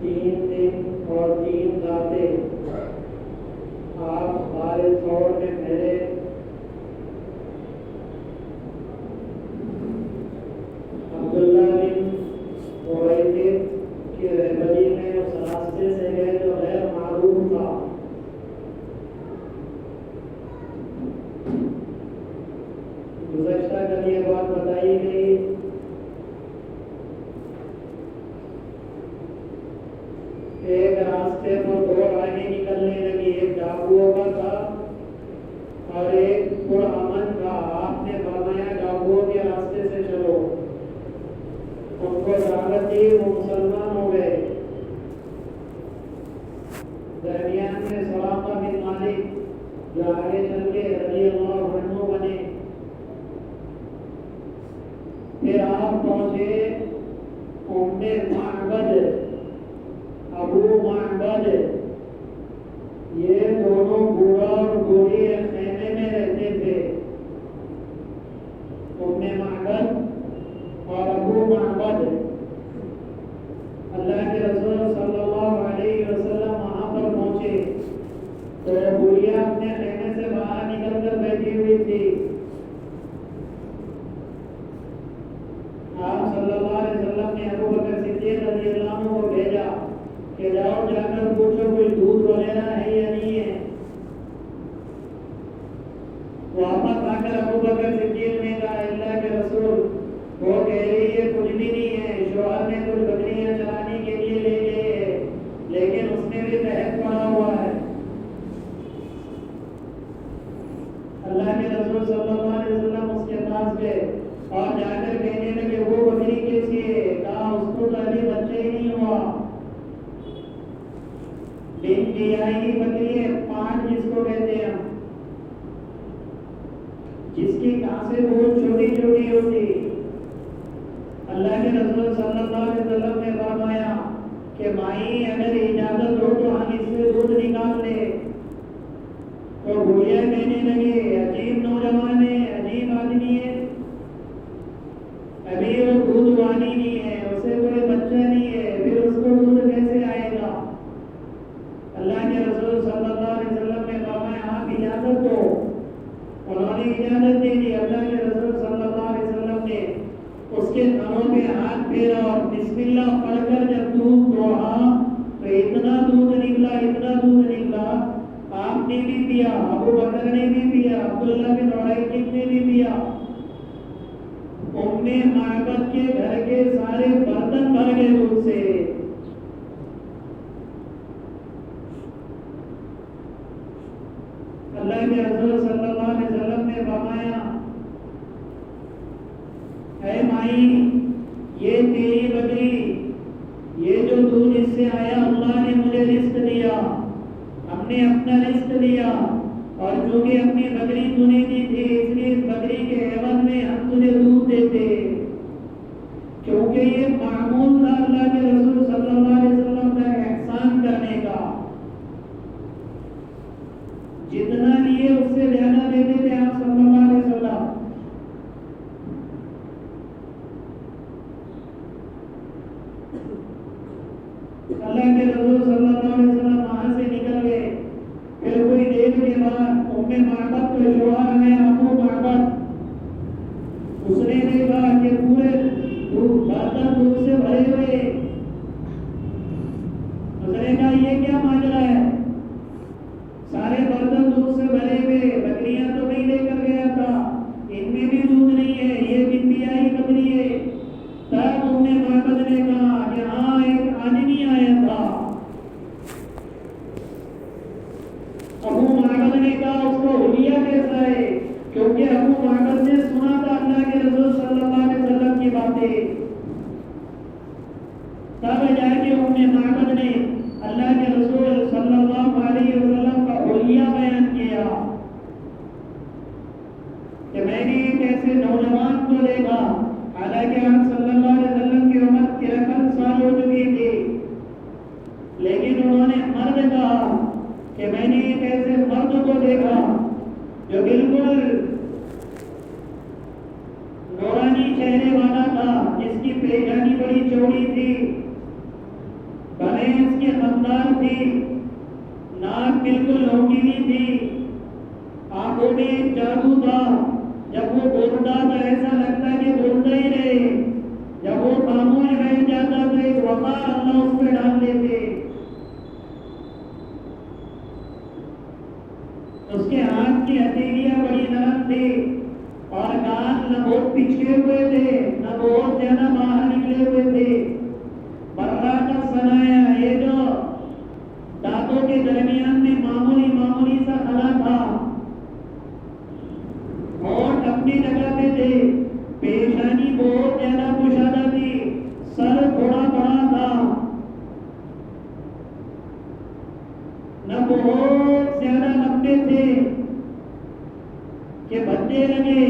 3 دن اور 3 راتیں آپ غار ثور میں ٹھہرے۔ عبداللہ بن اویس کی رہبری میں اس راستے سے گئے جو غیر معروف تھا۔ گزشتہ کل یہ بات بتائی گئی ایک راستے پر 2 راہیں نکلنے لگی، ایک ڈاکوؤں کا تھا اور ایک پرامن کا۔ آپ نے فرمایا ڈاکوؤں کے راستے سے چلو، ان کو دعوت دی، وہ مسلمان ہو گئے۔ درمیان میں سراقہ بن مالک جو آگے چل کے رضی اللہ عنہ بنے۔ پھر آپ پہنچے ام معبد، ابو معبد، یہ دونوں بوڑھا اور بوڑھی ایک خیمے میں رہتے تھے۔ ام معبد اور ابو معبد، اللہ کے رسول صلی اللہ علیہ وسلم وہاں پر پہنچے تو بوڑھیا اپنے خیمے سے باہر نکل کر بیٹھی ہوئی تھی۔ آپ صلی اللہ علیہ وسلم نے ابو بکر صدیق رضی اللہ عنہ کو بھیجا کہ جاؤ جا کر پوچھو کوئی دودھ وغیرہ ہے یا نہیں ہے۔ واپس آ کر ابو بکر صدیق نے کہا اللہ کے رسول وہ کہہ رہی ہے کچھ بھی نہیں ہے، شوہر نے کچھ بکریاں چلانے کے لیے لے گئے ہے لیکن اس نے بھی قحط پڑا ہوا ہے۔ اللہ کے رسول صلی اللہ علیہ وسلم اس کے پاس گئے اور جا کر کہنے لگے وہ بکری کیسی ہے؟ کہا اس کو تو ابھی بچہ ہی نہیں ہوا، بن بیاہی بکری ہے، 5 جس کو کہتے ہیں جس کی کانسیں بہت چھوٹی چھوٹی ہوتی۔ اللہ کے رسول صلی اللہ علیہ وسلم نے فرمایا کہ مائی اگر اجازت ہو تو ہم اس سے دودھ نکال لیں۔ تو بوڑھیا کہنے لگے عجیب نوجوان ہے، عجیب آدمی ہے، ابھی وہ دودھ وانی نہیں ہے، اسے کوئی بچہ نہیں ہے، پھر اس کو دودھ کیسے آئے گا؟ اللہ کے رسول صلی اللہ علیہ وسلم نے فرمایا آپ اجازت دو۔ انہوں نے اجازت دے دی۔ اللہ کے رسول صلی اللہ علیہ وسلم نے اس کے تھنوں پہ ہاتھ پھیرا اور بسم اللہ پڑھ کر جب دودھ دوڑا تو اتنا دودھ نکلا، اتنا دودھ نکلا، آپ نے بھی پیا، ابو بکر نے بھی پیا، عبداللہ بن اویس نے بھی پیا۔ ام معبد کے گھر کے سارے برتن بھر گئے دودھ سے۔ اللہ کے رسول صلی اللہ علیہ وسلم نے فرمایا اے مائی یہ تیری بکری، یہ جو دودھ اس سے آیا اللہ نے مجھے رزق دیا، ہم نے اپنا رزق لیا، اور چونکہ اپنی بکری تو نے دی تھی اس لیے اس بکری کے عوض میں ہم تجھے دودھ دیتے، کیونکہ یہ معمول تھا اللہ کے رسول صلی اللہ علیہ وسلم کا احسان کرنے کا۔ جتنا لیے اس سے زیادہ دیتے تھے آپ صلی اللہ علیہ وسلم۔ اللہ کے رسول صلی اللہ علیہ وسلم وہاں سے نکل گئے۔ پھر کوئی دیر کے بعد ام معبد کو شوہر ہے ابو معبد، اس نے دیکھا کہ پورے برتن دودھ سے بھرے ہوئے۔ اس نے کہا یہ کیا ماجرا ہے؟ سارے برتن دودھ سے بھرے ہوئے، بکریاں تو نہیں لے کر گیا تھا، ان میں بھی دودھ نہیں ہے، یہ بن بیاہی بکری ہے۔ تب ام معبد نے کہا کہ ہاں ایک آدمی آیا تھا۔ ابو معبد نے کہا اس کو حلیہ کیسا ہے؟ کیونکہ ابو معبد نے سنا تھا اللہ کے رسول صلی اللہ علیہ وسلم کی باتیں۔ تب جا کے ام معبد نے اللہ کے رسول صلی اللہ علیہ وسلم کا حلیہ بیان کیا کہ میں نے ایک ایسے نوجوان کو دیکھا، حالانکہ آپ صلی اللہ علیہ وسلم کی عمر 53 سال ہو چکی تھی، لیکن انہوں نے مرد کہا کہ میں نے ایک ایسے مرد کو دیکھا جو بالکل نورانی چہرے والا تھا، جس کی پیشانی بڑی چوڑی تھی، بھینس کی خندار تھی، ناک بالکل نوکیلی تھی، آنکھوں میں ایک جادو تھا، جب وہ بولتا تو ایسا لگتا کہ بولتا ہی رہے، جب وہ خاموش بیٹھ جاتا تو ایک وقار اللہ اس پہ ڈال دیتے۔ اس کے ہاتھ کی ہتھیلیاں بڑی نرم تھی اور کان نہ بہت پچھے ہوئے تھے نہ بہت زیادہ باہر نکلے ہوئے تھے۔ برا کا سنایا، یہ جو دانتوں کے درمیان میں معمولی سا خلا تھا، اور اپنی جگہ پہ تھے، پیشانی بہت زیادہ کشادہ تھی، سر تھوڑا بڑا تھا، نہ بہت زیادہ لمبے تھے کہ بھدے لگے،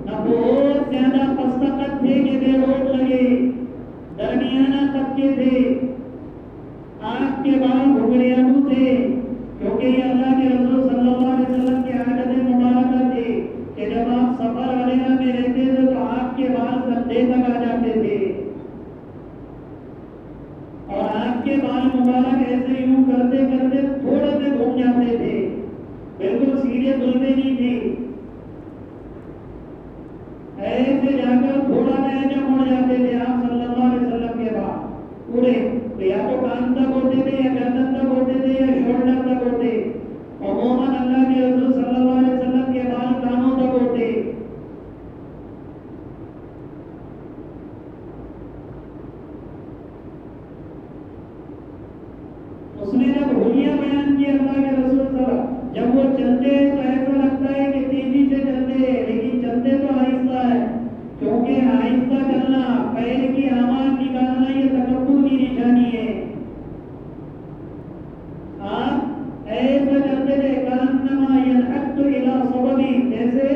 نہ بہت زیادہ پستقت تھے کہ بے روٹ لگے، درمیانہ طبقے تھے۔ آنکھ کے بال گھگریالو تھے، کیونکہ یہ اللہ کے رسول صلی اللہ علیہ وسلم کی عادت مبارکہ تھی کہ جب آپ سفر وغیرہ میں رہتے تھے تو آنکھ کے بال کندھے تک آ جاتے تھے، اور آنکھ کے بال مبارک ایسے یوں کرتے کرتے تھوڑے سے گھوم جاتے تھے، بالکل سیدھے دھلتے نہیں تھی، ایسے جا کر تھوڑا درجہ مڑ جاتے تھے آپ صلی اللہ علیہ وسلم کے بعد پورے، تو یا تو کان تک ہوتے تھے یا گردن تک ہوتے تھے یا شولڈر تک ہوتے، عموماً اللہ کے رسول صلی اللہ علیہ وسلم کے بال کانوں تک ہوتے۔ اس نے جب حلیہ بیان کی اللہ کے رسول صلی اللہ علیہ وسلم، جب وہ چلتے تو ایسا لگتا ہے کہ تیزی سے چلتے ہیں، لیکن چلتے تو آہستہ ہے، کیونکہ آہستہ چلنا، پیر کی آواز نکالنا یہ تکبر کی نشانی ہے۔ آپ ایسا چلتے تھے کانما ینحط الی صببی، جیسے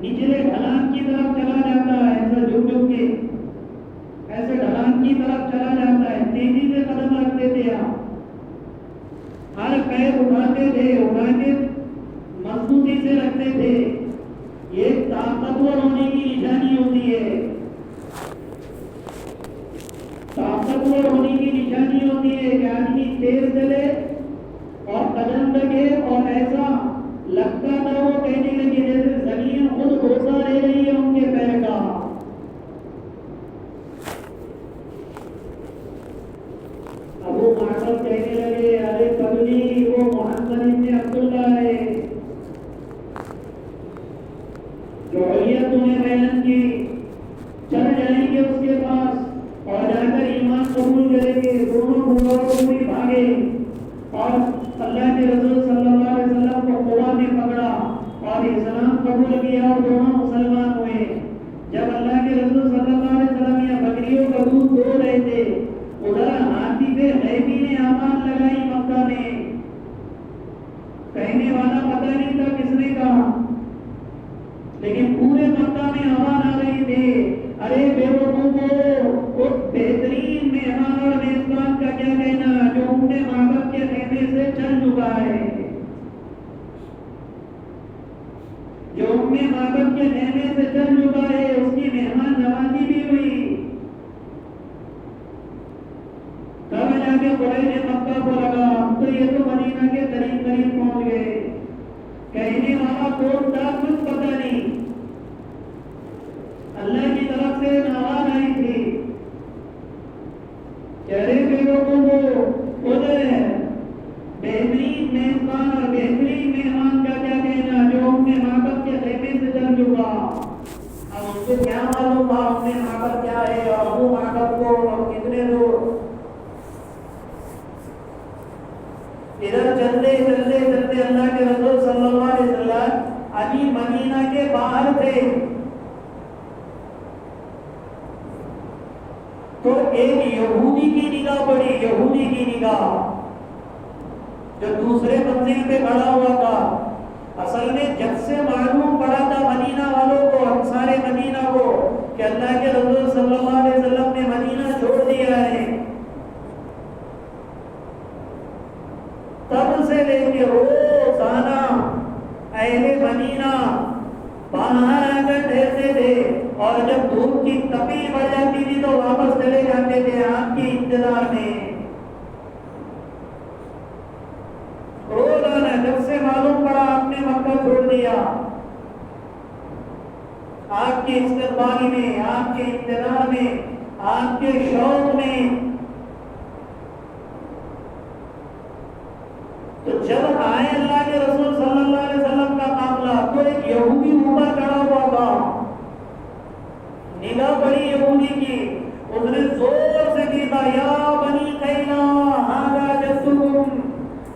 نچلے ڈھلان کی طرف چلا جاتا ہے، ایسا جھک جھک کے ایسے ڈھلان کی طرف چلا جاتا ہے، تیزی سے قدم رکھتے تھے آپ، ہر پیر اٹھاتے تھے، اٹھا کے مضبوطی سے رکھتے تھے، یہ طاقتور ہونے کی نشانی ہوتی ہے، طاقتور ہونے کی نشانی ہوتی ہے کہ آدمی تیز چلے اور قدم لگے اور ایسا لگتا تھا وہ کہنے لگے جیسے زمین خود بوسہ لے رہی ہے ان کے پیر کا۔ ابو معقل کہنے لگے ارے پگلی وہ محمد ابن عبداللہ ہے جو حلیہ تمہیں بیان کی، چل جائیں گے اس کے پاس اور جا کر ایمان قبول کریں گے۔ دونوں بزرگوں بھی بھاگے اور اللہ کے رسول صلی اللہ علیہ وسلم کو قبا میں پکڑا اور اسلام قبول کیا اور دونوں مسلمان ہوئے۔ جب اللہ کے رسول صلی اللہ علیہ وسلم یا بکریوں کا دودھ دھو رہے تھے، ادھر ہاتھی پہ غیبی نے آواز لگائی مکہ میں، کہنے والا پتہ نہیں تھا کس نے کہا، لیکن پورے مکہ میں آواز آ رہی تھی ارے بے وقوفو، اس بہترین مہمان اور میزبان کا کیا کہنا جو اپنے معبد کے خیمے سے چل چکا ہے، جو اپنے معبد کے خیمے سے چل چکا ہے، اس کی مہمان نوازی بھی ہوئی۔ تب جا کے قریش مکہ کو لگا تو یہ تو مدینہ کے قریب پہنچ گئے، کہنے والا کون تھا کچھ پتہ نہیں، اللہ کی طرف سے آواز آئی تھی چہرے پہ لوگوں کو ادھر بہترین میزبان اور بہترین مہمان کا کیا کہنا جو اپنے معبد کے خیمے سے چل چکا۔ اب ان کو کیا معلوم تھا اپنے معبد کیا ہے اور وہ معبد کو اور کتنے دور۔ ادھر چلتے چلتے چلتے اللہ کے رسول صلی اللہ علیہ وسلم ابھی مدینہ کے باہر تھے تو ایک یہودی کی نگاہ پڑی، یہودی کی نگاہ جو دوسرے منزل پہ کھڑا ہوا تھا۔ اصل میں جب سے معلوم پڑا تھا مدینہ والوں کو، انصار مدینہ کو، کہ اللہ کے رسول صلی اللہ علیہ وسلم نے مدینہ چھوڑ دیا ہے، تب سے لے کے روزانہ اہل مدینہ باہر آ کر ٹھہرتے تھے اور جب دھوپ کی تپی بڑھ جاتی تھی تو واپس چلے جاتے تھے آپ کے انتظار میں۔ آپ کے استقبال میں، آپ کے انتظار میں، آپ کے شوق میں. تو جب آئے اللہ کے رسول صلی اللہ علیہ وسلم کا معاملہ تو ایک یہودی اوپر چڑھا ہوا تھا. نگاہ پڑی یہودی کی، اس نے زور سے کہا یا بنی قیلا ھذا جدکم،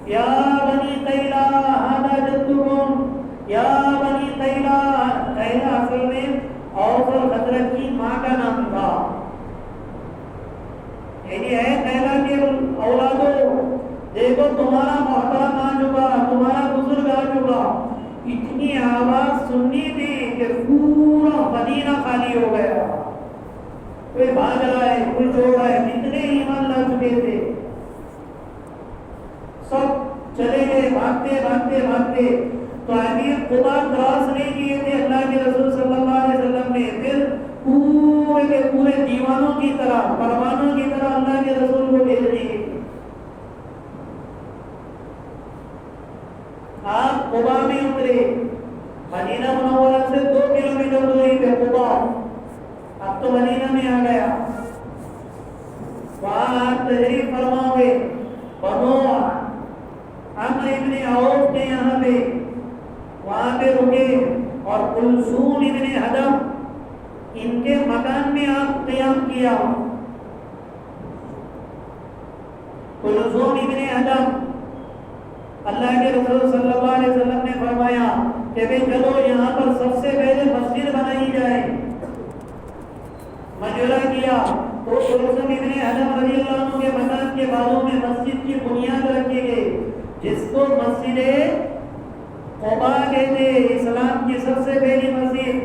یا بنی قیلا ھذا جدکم، یا بنی قیلا. قیلا اصل میں اوس اور خزرج کی ماں کا نام تھا. یعنی ہے قیلا کے اولادوں، دیکھو تمہارا محترم آ چکا، تمہارا بزرگ آ چکا. اتنی آواز سننی تھی کہ پورا مدینہ خالی ہو گیا. کوئی بھاگ رہا ہے، کوئی چھوڑ رہا ہے. جتنے ایمان لا چکے تھے سب چلے گئے، بھاگتے بھاگتے بھاگتے. تو امیر قبا کراس نہیں کیے تھے اللہ کے رسول صلی اللہ علیہ وسلم نے. پھر پورے کے پورے دیوانوں کی طرح، پروانوں کی طرح اللہ کے رسول کو بھیج دیے. آپ قبا میں اترے، مدینہ منورہ سے 2 کلومیٹر دوری پہ قبا. اب تو مدینہ میں آ گیا. وہاں آپ تشریف فرما ہوئے. بنو عمرو ابن عوف کے یہاں پہ وہاں پہ رکے، اور کلثوم ابن حدم ان کے مکان میں آپ قیام کیا. کلثوم ابن حدم، اللہ کے رسول صلی اللہ علیہ وسلم نے فرمایا کہ بھئی چلو یہاں پر سب سے پہلے مسجد بنائی جائے. مشورہ کیا تو کلثوم ابن حدم رضی اللہ عنہ کے مکان کے بازو میں مسجد کی بنیاد رکھی گئی، جس کو مسجد قباء کہتے ہیں. اسلام کی سب سے پہلی مسجد،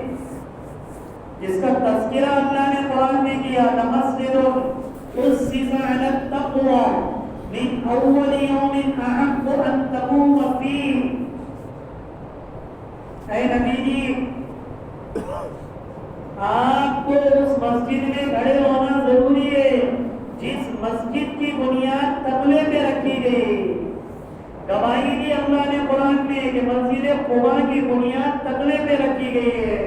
جس کا تذکرہ اللہ نے قرآن میں کیا. مسجد اسس علی التقوی من اول یوم احق ان تقوم فیہ. اے نبی جی، آپ کو اس مسجد میں کھڑے ہونا ضروری ہے جس مسجد کی بنیاد تقوی پہ رکھی گئی. گواہی دی اللہ نے قرآن میں کہ مسجد قباء کی بنیاد تقوی پہ رکھی گئی ہے.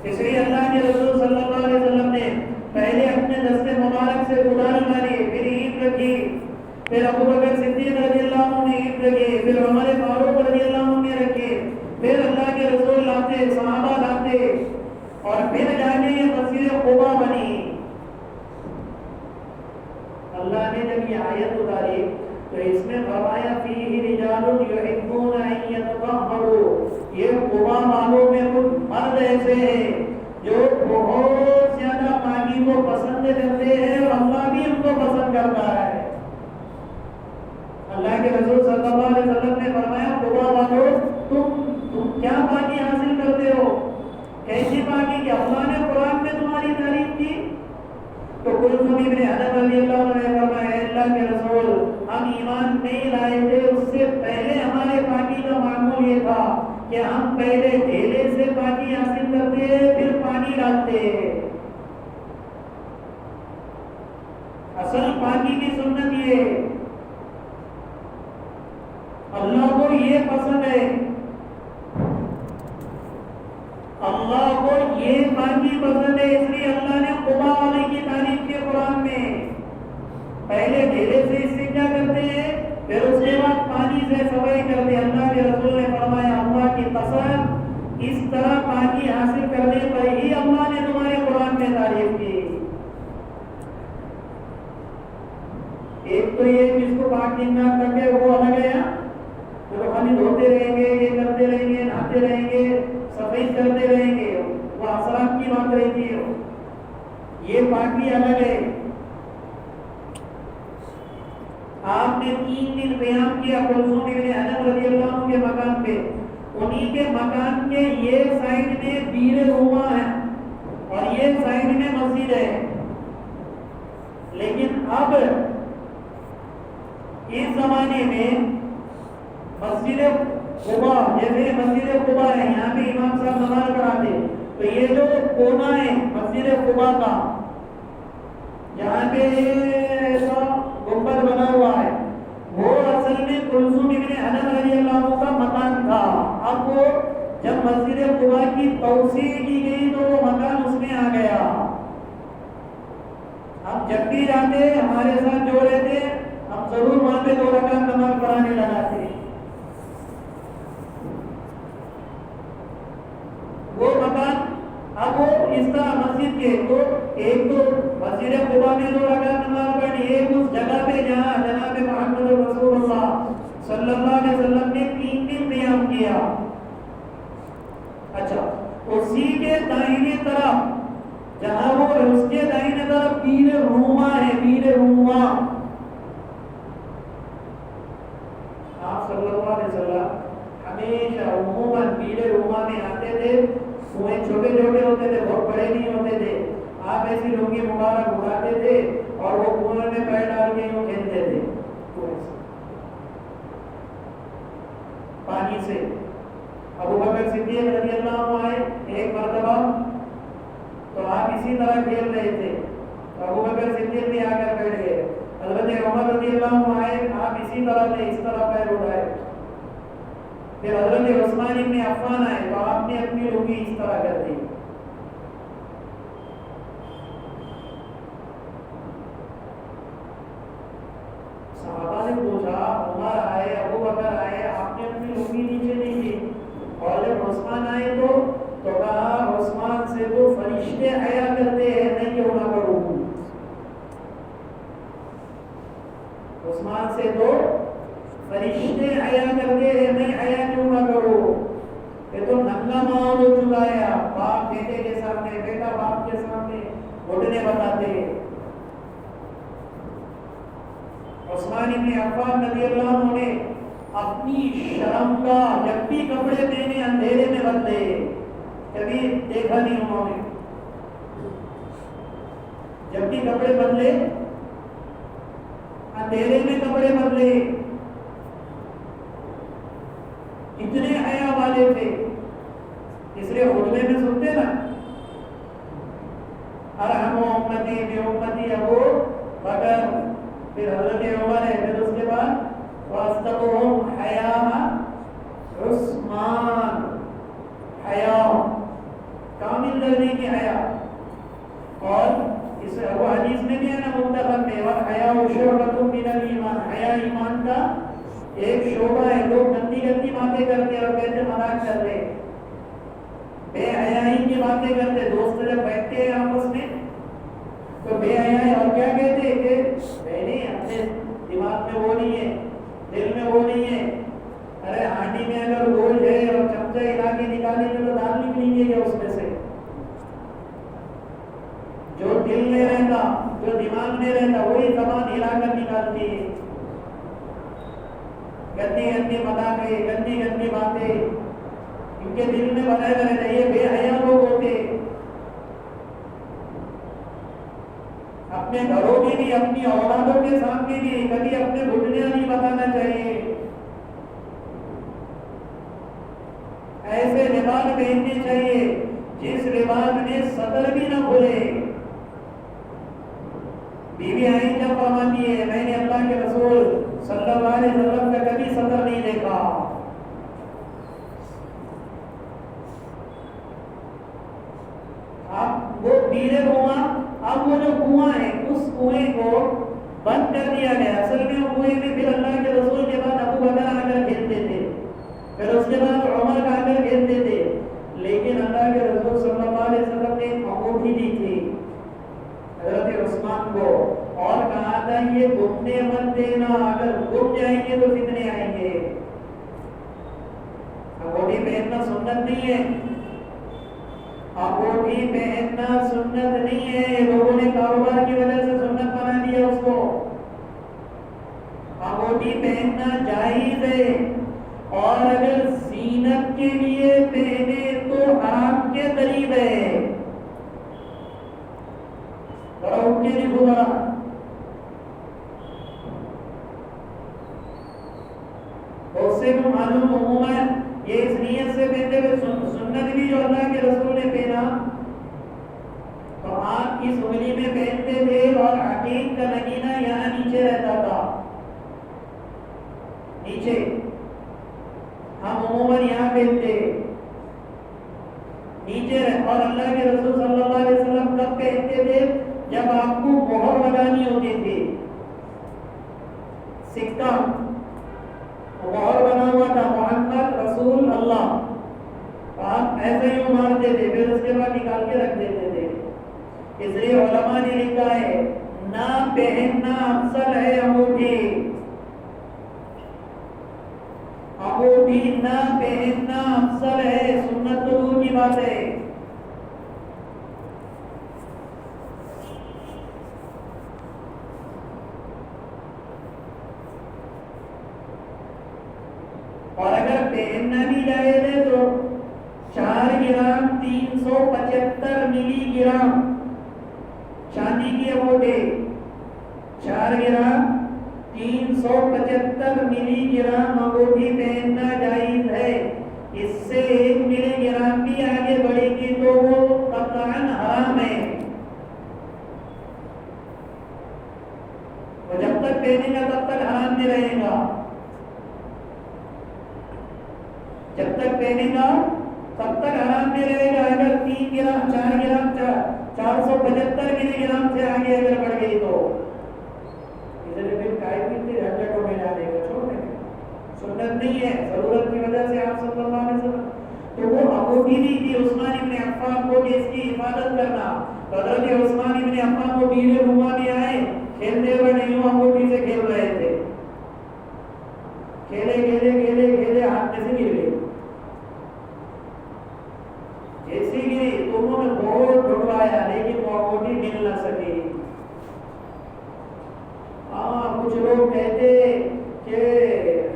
اس لیے اللہ کے رسول صلی اللہ علیہ وسلم نے پہلے اپنے دست مبارک سے گزار ماری، پھر عید رکھی، پھر ابو بکر صدیق رضی اللہ عنہ نے عید رکھی، پھر عمر فاروق رضی اللہ عنہ نے رکھی، پھر اللہ کے رسول لاتے، صحابہ لاتے، اور پھر جا کے یہ مسجد قباء بنی. اللہ نے جب یہ آیت اتاری تو اس میں فرمایا فیہ رجال یحبون ان یتطہروا. یہ قباء والوں میں کچھ مرد ایسے ہیں جو بہت زیادہ پاکی کو پسند کرتے ہیں، اور اللہ بھی ان کو پسند کرتا ہے. اللہ کے رسول صلی اللہ علیہ وسلم نے فرمایا قباء والوں تم کیا پاکی حاصل کرتے ہو؟ کیسی پاکی کہ اللہ نے قرآن میں تمہاری تعریف کی. تو کلثوم ابن حدم رضی اللہ عنہ نے فرمایا اللہ کے رسول ہم ایمان نہیں لائے تھے، اس سے پہلے ہمارے پاکی کا معمول یہ تھا کہ ہم پہلے ڈھیلے سے پاکی حاصل کرتے پھر پانی ڈالتے. اصل پاکی کی سنت یہ، اللہ کو یہ پسند ہے، اللہ کو یہ پاکی پسند ہے. اس لیے اللہ نے قباء والے کی تعریف کی قرآن میں. پہلے ڈھیلے سے استنجا کرتے ہیں، پھر اس کے بعد پانی سے صفائی کرتے. اللہ کے رسول نے فرمایا اللہ کی قسم اس طرح پاکی حاصل کرنے پر ہی اللہ نے تمہارے قرآن میں تعریف کی. ایک تو یہ جس کو پاک نماز کر کے وہ الگ ہے، وہ خالی دھوتے رہیں گے، یہ کرتے رہیں گے، نہاتے رہیں گے، صفائی کرتے رہیں گے، وہ اثرات کی بات رہتی ہے. یہ پاکی الگ ہے. آپ نے 3 دن قیام کیا کلثوم ابن حدم رضی اللہ عنہ کے مکان پہ. انہی کے مکان کے یہ سائڈ میں بیر روما ہے اور یہ سائڈ میں مسجد ہے. لیکن اب اس زمانے میں مسجد قباء، جیسے مسجد قباء ہے، یہاں پہ امام صاحب نماز پڑھاتے، تو یہ جو کونا ہے مسجد قباء کا، جہاں پہ ایسا گنبد بنا ہوا ہے، وہ اصل میں کلثوم ابن انس رضی اللہ عنہ کا مکان تھا. اب وہ جب مسجد قباء کی توسیع کی گئی تو وہ مکان اس میں آ گیا. ہم جب بھی جاتے ہمارے ساتھ جو رہتے ہم ضرور وہاں پہ 2 رکعت نماز پڑھانے لگاتے. وہ مکان اب وہ اس طرح مسجد کے تو ایک تو مسجد قباء میں 2 رکعت نماز پڑھی, ایک اس جگہ پہ جہاں جناب محمد رسول اللہ صلی اللہ علیہ وسلم نے 3 دن قیام کیا. اچھا, اسی کے دائیں طرف جہاں وہ اس کے دائیں طرف بیر روما ہے, بیر روما. آپ صلی اللہ علیہ وسلم ہمیشہ عموماً بیر روما میں آتے تھے. کنویں چھوٹے چھوٹے ہوتے تھے, بہت بڑے نہیں ہوتے تھے. آپ ایسی لنگی مبارک اٹھاتے تھے اور وہ کنویں میں پیر ڈال کے یوں کھیلتے تھے پانی سے. ابو بکر صدیق رضی اللہ عنہ آئے ایک مرتبہ تو آپ اسی طرح کھیل رہے تھے, تو ابو بکر صدیق بھی آ کر بیٹھ گئے. حضرت عمر رضی اللہ عنہ آئے, آپ اسی طرح سے اس طرح پیر اٹھائے. پھر حضرت عثمان ابن عفان آئے تو آپ نے اپنی لنگی اس طرح کر دی. صحابہ نے پوچھا, عمر آئے, ابو بکر آئے, آپ نے اپنی لنگی نیچے نہیں کی, اور جب عثمان آئے تو کہا عثمان سے تو فرشتے حیا کرتے ہیں, میں کیوں نہ کروں. عثمان سے تو فرشتے حیا کرتے ہیں, میں حیا کیوں نہ کروں. یہ تو ننگا ماحول ہو چکا ہے. باپ بیٹے کے سامنے, بیٹا باپ کے سامنے گھٹنے بتاتے. عثمان ابن عفان رضی اللہ عنہ نے اپنی شرم کا جب بھی کپڑے پہنے اندھیرے میں بدلے, کبھی دیکھا نہیں انہوں نے. جب بھی کپڑے بدلے اندھیرے میں کپڑے بدلے. اتنے حیا والے تھے, اس لیے خطبے میں سنتے نا ارحم امتی بی امتی ابو بکر, پھر حضرت عمر ہے, پھر اس کے بعد واصدقهم حیاء عثمان, حیا کامل درجے کی حیا. اور اس وہ حدیث میں بھی ہے نا متفق میں, والحیاء شعبۃ من الایمان, حیا ایمان کا ایک شعبہ ہے. لوگ گندی گندی باتیں کرتے اور کہتے مذاق کرتے, بے حیائی کی باتیں کرتے. دوست جب بیٹھتے ہیں آپس میں تو بے حیائی اور کیا کہتے کہ نہیں, اپنے دماغ میں وہ نہیں ہے, دل میں وہ نہیں ہے. ارے ہانڈی میں اگر گوشت ہے اور چمچہ ہلا کے نکالیں گے تو دال نکلیں گے کیا اس میں سے؟ جو دل میں رہتا, جو دماغ میں رہتا, وہی زبان ہلا کر نکالتی ہے. گندی گندی مذاقیں, گندی گندی باتیں ان کے دل میں بنائے رہتے. یہ بے حیا لوگ ہوتے. اپنے گھروں میں بھی, اپنی اولادوں کے سامنے بھی کبھی اپنے گھٹنے نہیں بتانا چاہیے. ایسے لباس پہننے چاہیے جس لباس میں صدر بھی نہ کھلے. بی بی عائشہ فرماتی ہے, میں نے اللہ کے رسول صلی اللہ علیہ وسلم کا کبھی صدر نہیں دیکھا. اب وہ بیر روما, اب وہ جو کنواں ہے اس کنویں کو بند کر دیا گیا. اصل میں وہ کنویں میں پھر اللہ کے رسول کے بعد ابو بکر آ کر کھیلتے تھے, پھر اس کے بعد عمر آ کر کھیلتے تھے. لیکن اللہ کے رسول صلی اللہ علیہ وسلم نے انگوٹھی دی تھی حضرت عثمان کو اور کہا تھا یہ گھومنے مت دینا, اگر گھوم جائیں گے تو فتنے آئیں گے. انگوٹھی پہننا سنت نہیں ہے, انگوٹھی پہننا سنت نہیں ہے. لوگوں نے کاروبار کی وجہ سے سنت بنا دیا اس کو. انگوٹھی پہننا جائز ہے, اور اگر زینت کے لیے پہنے تو حرام کے قریب ہے. ذرا اٹھ کے لکھو ذرا. اس سے بھی معلوم عموماً یہ اس نیت سے پہنتے ہوئے سنت بھی جو اللہ کے رسول نے پہنا تو آپ اس انگلی میں پہنتے تھے اور عقیق کا نگینہ یہاں نیچے رہتا تھا, نیچے. نکال کے رکھ دیتے تھے. اس لیے علماء نے لکھا ہے نہ پہننا افضل ہے انگوٹھی. انگوٹھی نہ پہننا افضل ہے، سنت تو دور کی بات ہے. اور اگر پہننا بھی جائز ہے تو 4 گرام 375 ملی گرام چاندی کی انگوٹھی، 4 گرام 375 ملی گرام انگوٹھی پہننا جائز ہے. اس سے 1 ملی گرام بھی آگے بڑھے گی تو وہ قطعاً حرام ہے. وہ جب تک پہنے گا تب تک حرام نہیں رہے گا، جب تک پہنے گا تب تک حرام نہیں رہے گا. اگر 3 گرام 4 گرام 475 ملی گرام سے آگے اگر بڑھ گئی تو اسے پھر کائی بھی جھنجھٹوں میں ڈالے گا، چھوڑ دیں گے. سنت نہیں ہے، ضرورت کی وجہ سے آپ صلی اللہ علیہ وسلم تو وہ انگوٹھی بھی تھی عثمان ابن عفان کو کہ اس کی حفاظت کرنا. حضرت عثمان ابن عفان کو بیر روما میں آئے، کھیلتے ہوئے نہیں انگوٹھی سے کھیل رہے تھے، کھیلے کھیلے کھیلے کھیلے ہاتھ میں سے گر گئے. ایسی گری تو انہوں نے بہت ڈھونڈوایا لیکن وہ انگوٹھی مل نہ سکی. کچھ لوگ کہتے کہ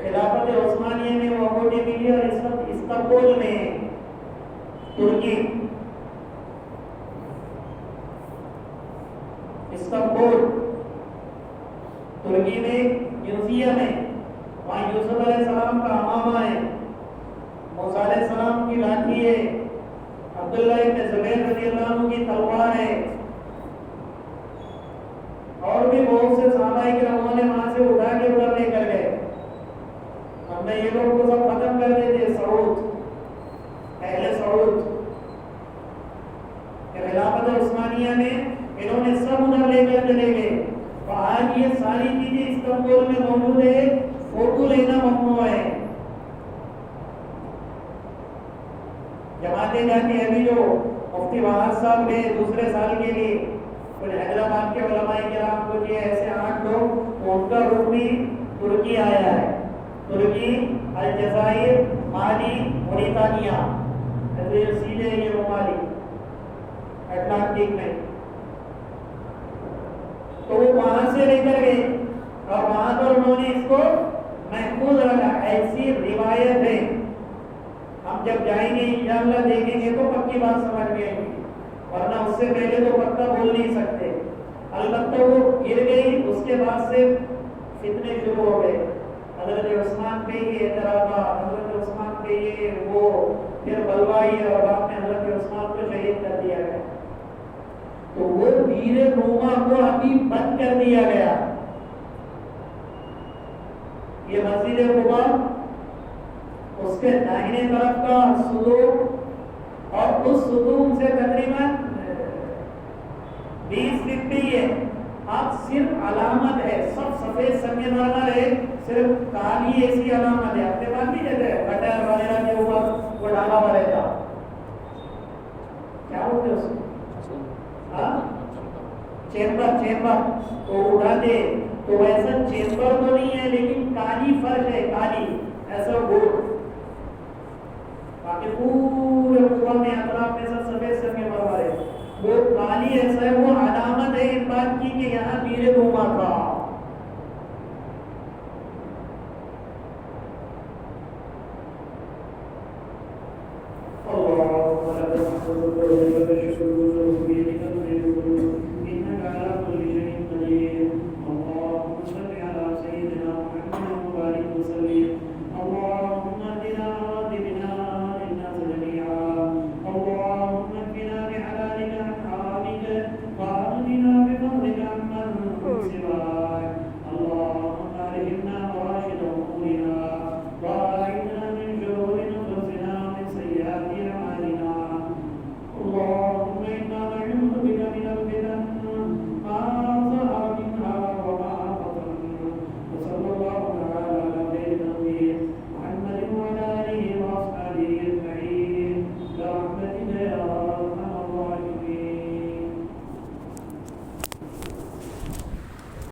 خلافت عثمانیہ میں وہ انگوٹھی ملی اور اس وقت استنبول میں ترکی، استنبول ترکی میں میوزیم ہے، وہاں یوسف علیہ السلام کا امامہ ہے، موسیٰ علیہ السلام کی لاٹھی ہے، عبداللہ ابن زبیر رضی اللہ عنہ کی تلوار ہے، اور بھی بہت سے صحابہ کرام نے وہاں سے اٹھا کے ادھر لے کر گئے. ہم نے یہ لوگ کو سب ختم کر دیتے. سعود، اہل سعود خلافت عثمانیہ میں انہوں نے سب ادھر لے کر چلے گئے. اور آج یہ ساری چیزیں استنبول میں موجود ہے، فوٹو لینا ممنوع ہے. جماعتیں جاتی ہیں. ابھی جو مفتی وہاز صاحب گئے دوسرے سال کے لیے، حیدرآباد کے علماء کرام کو یہ ایسے 8 لوگ، ان کا رخ بھی ترکی آیا ہے. ترکی، الجزائر، مالی، موریتانیہ، سیدھے یہ ممالک اٹلانٹک میں. تو وہ وہاں سے لے کر گئے اور وہاں پر انہوں نے اس کو محفوظ رکھا. ایسی روایت ہے، ہم جب جائیں گے انشاءاللہ دیکھیں گے تو پکی بات سمجھ میں آئے گی، ورنہ اس سے پہلے تو پکا بول نہیں سکتے. البتہ وہ گر گئی، اس کے بعد سے فتنے شروع ہو گئے. حضرت عثمان پہ یہ اعتراضات، حضرت عثمان پہ یہ وہ، پھر بلوائی اور بعد میں حضرت عثمان کو شہید کر دیا گیا. تو وہ بیر روما کو ابھی بند کر دیا گیا. یہ مسجد قباء، اس کے داہنے طرف کا صدوق اور اس صدوق سے تقریباً 20 فٹ پہ ہے. اب صرف علامت ہے، سب سفید سنگ مرمر ہے، صرف کالی ایسی علامت ہے. اپنے پاس نہیں جگہ ہے بٹر وغیرہ کے اوپر وہ ڈالا ہوا رہتا، کیا بولتے اس کو، چیمبر تو اڑا دے. تو ایسا چیمبر تو نہیں ہے لیکن کالی فرش ہے، کالی ایسا گول. باقی پورے قباء میں اطراف میں سب سفید سنگ مرمر ہے. وہ کالی ایسا ہے، وہ علامت ہے اس بات کی کہ یہاں بیر روما تھا.